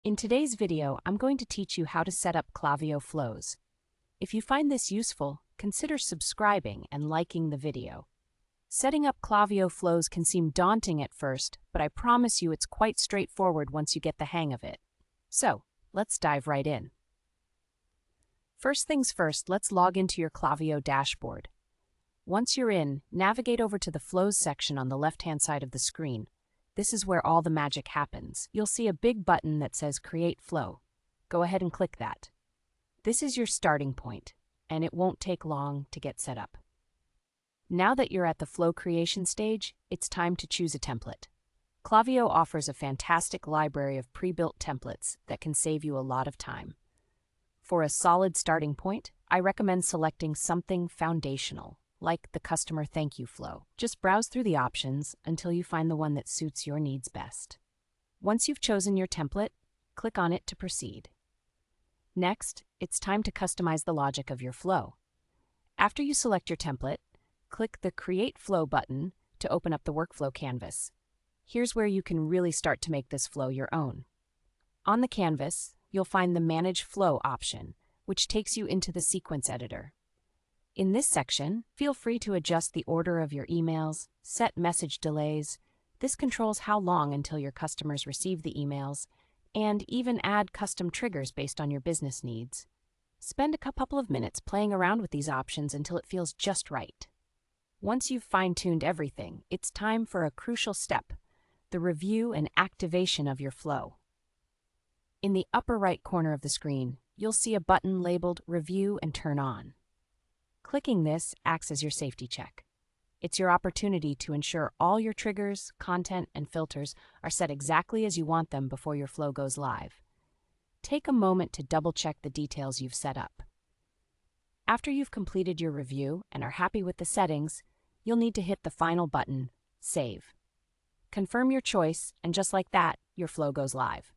In today's video, I'm going to teach you how to set up Klaviyo flows. If you find this useful, consider subscribing and liking the video. Setting up Klaviyo flows can seem daunting at first, but I promise you it's quite straightforward once you get the hang of it. So, let's dive right in. First things first, let's log into your Klaviyo dashboard. Once you're in, navigate over to the Flows section on the left-hand side of the screen. This is where all the magic happens. You'll see a big button that says Create Flow. Go ahead and click that. This is your starting point, and it won't take long to get set up. Now that you're at the flow creation stage, it's time to choose a template. Klaviyo offers a fantastic library of pre-built templates that can save you a lot of time. For a solid starting point, I recommend selecting something foundational, like the customer thank you flow. Just browse through the options until you find the one that suits your needs best. Once you've chosen your template, click on it to proceed. Next, it's time to customize the logic of your flow. After you select your template, click the Create Flow button to open up the workflow canvas. Here's where you can really start to make this flow your own. On the canvas, you'll find the Manage Flow option, which takes you into the sequence editor. In this section, feel free to adjust the order of your emails, set message delays. This controls how long until your customers receive the emails, and even add custom triggers based on your business needs. Spend a couple of minutes playing around with these options until it feels just right. Once you've fine-tuned everything, it's time for a crucial step, the review and activation of your flow. In the upper right corner of the screen, you'll see a button labeled Review and Turn On. Clicking this acts as your safety check. It's your opportunity to ensure all your triggers, content, and filters are set exactly as you want them before your flow goes live. Take a moment to double-check the details you've set up. After you've completed your review and are happy with the settings, you'll need to hit the final button, Save. Confirm your choice, and just like that, your flow goes live.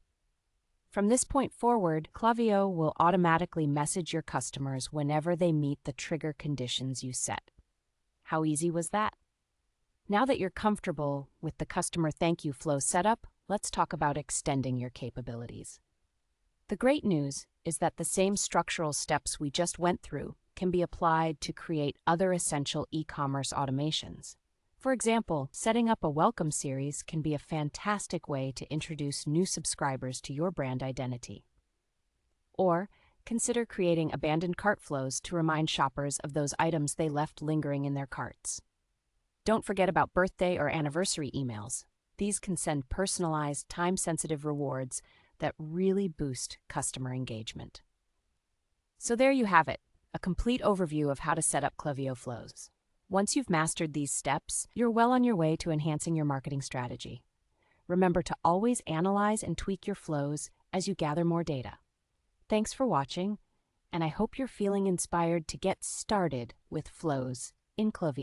From this point forward, Klaviyo will automatically message your customers whenever they meet the trigger conditions you set. How easy was that? Now that you're comfortable with the customer thank you flow setup, let's talk about extending your capabilities. The great news is that the same structural steps we just went through can be applied to create other essential e-commerce automations. For example, setting up a welcome series can be a fantastic way to introduce new subscribers to your brand identity. Or consider creating abandoned cart flows to remind shoppers of those items they left lingering in their carts. Don't forget about birthday or anniversary emails. These can send personalized, time-sensitive rewards that really boost customer engagement. So there you have it, a complete overview of how to set up Klaviyo flows. Once you've mastered these steps, you're well on your way to enhancing your marketing strategy. Remember to always analyze and tweak your flows as you gather more data. Thanks for watching, and I hope you're feeling inspired to get started with flows in Klaviyo.